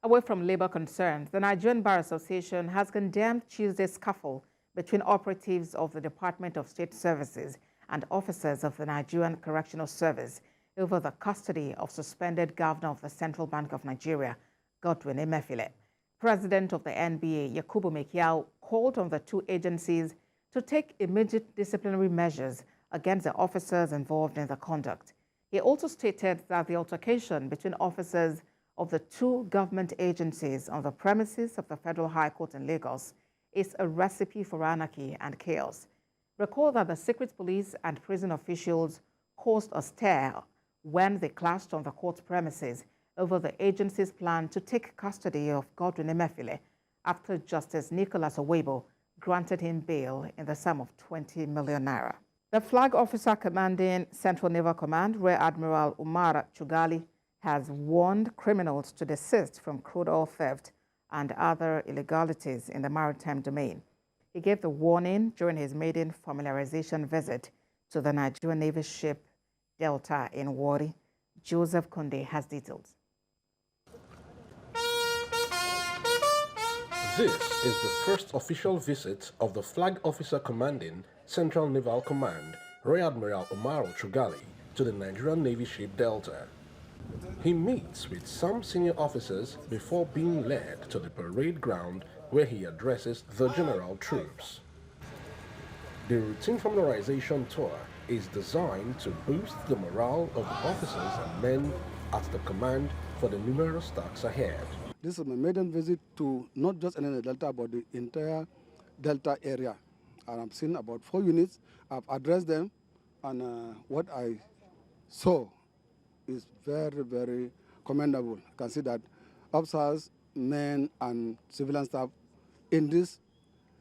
Away from labor concerns, the Nigerian Bar Association has condemned Tuesday's scuffle between operatives of the Department of State Services and officers of the Nigerian Correctional Service over the custody of suspended Governor of the Central Bank of Nigeria, Godwin Emefiele. President of the NBA, Yakubu Maikyau, called on the two agencies to take immediate disciplinary measures against the officers involved in the conduct. He also stated that the altercation between officers of the two government agencies on the premises of the Federal High Court in Lagos is a recipe for anarchy and chaos. Recall that the secret police and prison officials caused a stir when they clashed on the court premises over the agency's plan to take custody of Godwin Emefiele after Justice Nicholas Owebo granted him bail in the sum of 20 million naira. The flag officer commanding Central Naval Command, Rear Admiral Umar Chugali, has warned criminals to desist from crude oil theft and other illegalities in the maritime domain. He gave the warning during his maiden familiarization visit to the Nigerian Navy ship Delta in Warri. Joseph Kunde has details. This is the first official visit of the flag officer commanding Central Naval Command, Rear Admiral Umar Chugali, to the Nigerian Navy ship Delta. He meets with some senior officers before being led to the parade ground where he addresses the general troops. The routine familiarization tour is designed to boost the morale of the officers and men at the command for the numerous tasks ahead. This is my maiden visit to not just NNA Delta, but the entire Delta area. And I've seen about 4 units. I've addressed them, and what I saw is very, very commendable. You can see that officers, men, and civilian staff in this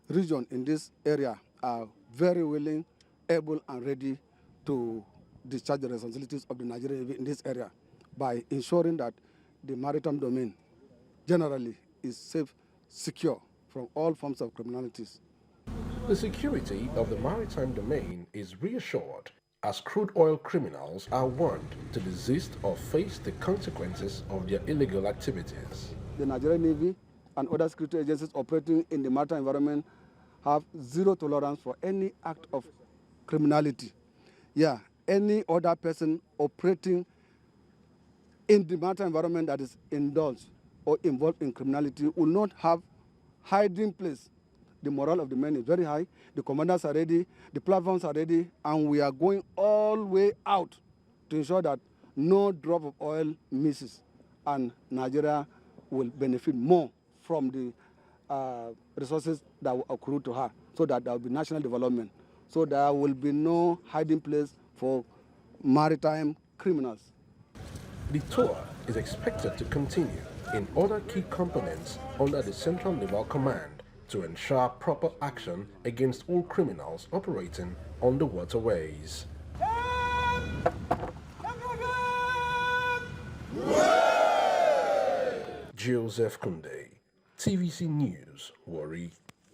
region, in this area, are very willing, able, and ready to discharge the responsibilities of the Nigerian Navy in this area by ensuring that the maritime domain generally is safe, secure from all forms of criminalities. The security of the maritime domain is reassured as crude oil criminals are warned to desist or face the consequences of their illegal activities. The Nigerian Navy and other security agencies operating in the maritime environment have zero tolerance for any act of criminality. Yeah, any other person operating in the maritime environment that is indulged or involved in criminality will not have hiding place. The morale of the men is very high, the commanders are ready, the platforms are ready, and we are going all the way out to ensure that no drop of oil misses, and Nigeria will benefit more from the resources that will accrue to her, so that there will be national development, so there will be no hiding place for maritime criminals. The tour is expected to continue in other key components under the Central Naval Command to ensure proper action against all criminals operating on the waterways. Joseph Kunde, TVC News, Warri.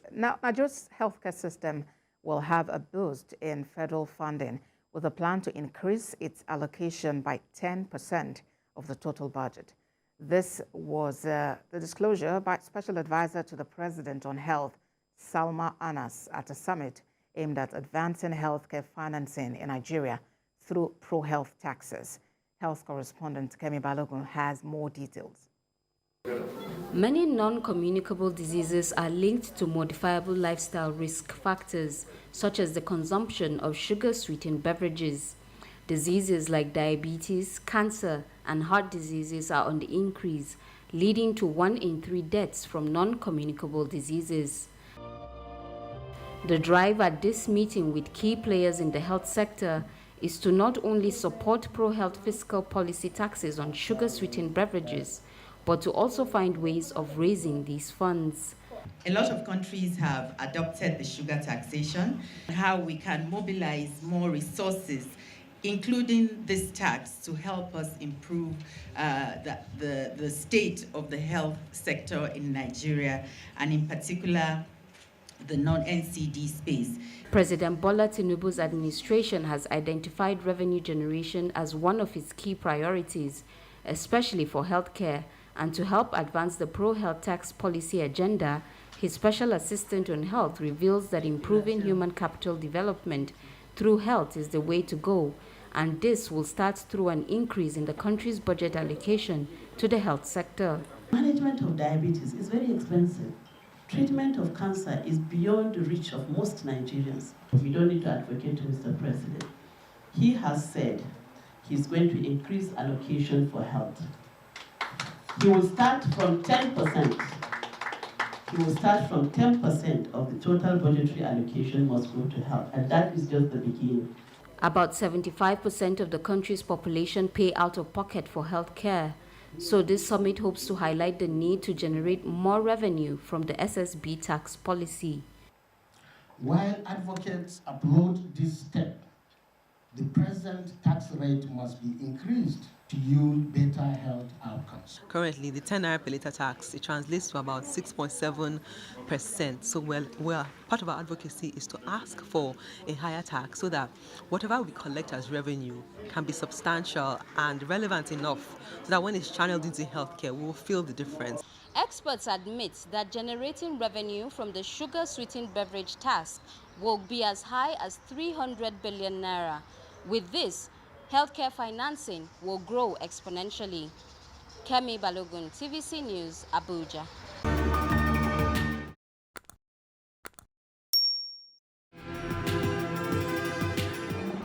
Now, Nigeria's healthcare system will have a boost in federal funding with a plan to increase its allocation by 10% of the total budget. This was the disclosure by Special Advisor to the President on Health, Salma Anas, at a summit aimed at advancing healthcare financing in Nigeria through pro-health taxes. Health correspondent Kemi Balogun has more details. Many non-communicable diseases are linked to modifiable lifestyle risk factors, such as the consumption of sugar-sweetened beverages. Diseases like diabetes, cancer, and heart diseases are on the increase, leading to 1 in 3 deaths from non-communicable diseases. The drive at this meeting with key players in the health sector is to not only support pro-health fiscal policy taxes on sugar-sweetened beverages, but to also find ways of raising these funds. A lot of countries have adopted the sugar taxation, how we can mobilize more resources, including this tax, to help us improve the state of the health sector in Nigeria, and in particular, the non-NCD space. President Bola Tinubu's administration has identified revenue generation as one of its key priorities, especially for healthcare, And to help advance the pro-health tax policy agenda, his special assistant on health reveals that improving human capital development through health is the way to go, and this will start through an increase in the country's budget allocation to the health sector. Management of diabetes is very expensive. Treatment of cancer is beyond the reach of most Nigerians. We don't need to advocate to Mr. President. He has said he's going to increase allocation for health. He will start from 10%. He will start from 10% of the total budgetary allocation must go to health, and that is just the beginning. About 75% of the country's population pay out of pocket for health care. So this summit hopes to highlight the need to generate more revenue from the SSB tax policy. While advocates applaud this step, the present tax rate must be increased to yield better health outcomes. Currently, the 10 naira per litre tax, it translates to about 6.7%. So part of our advocacy is to ask for a higher tax so that whatever we collect as revenue can be substantial and relevant enough so that when it's channeled into healthcare, we'll feel the difference. Experts admit that generating revenue from the sugar-sweetened beverage tax will be as high as 300 billion naira. With this, healthcare financing will grow exponentially. Kemi Balogun, TVC News, Abuja.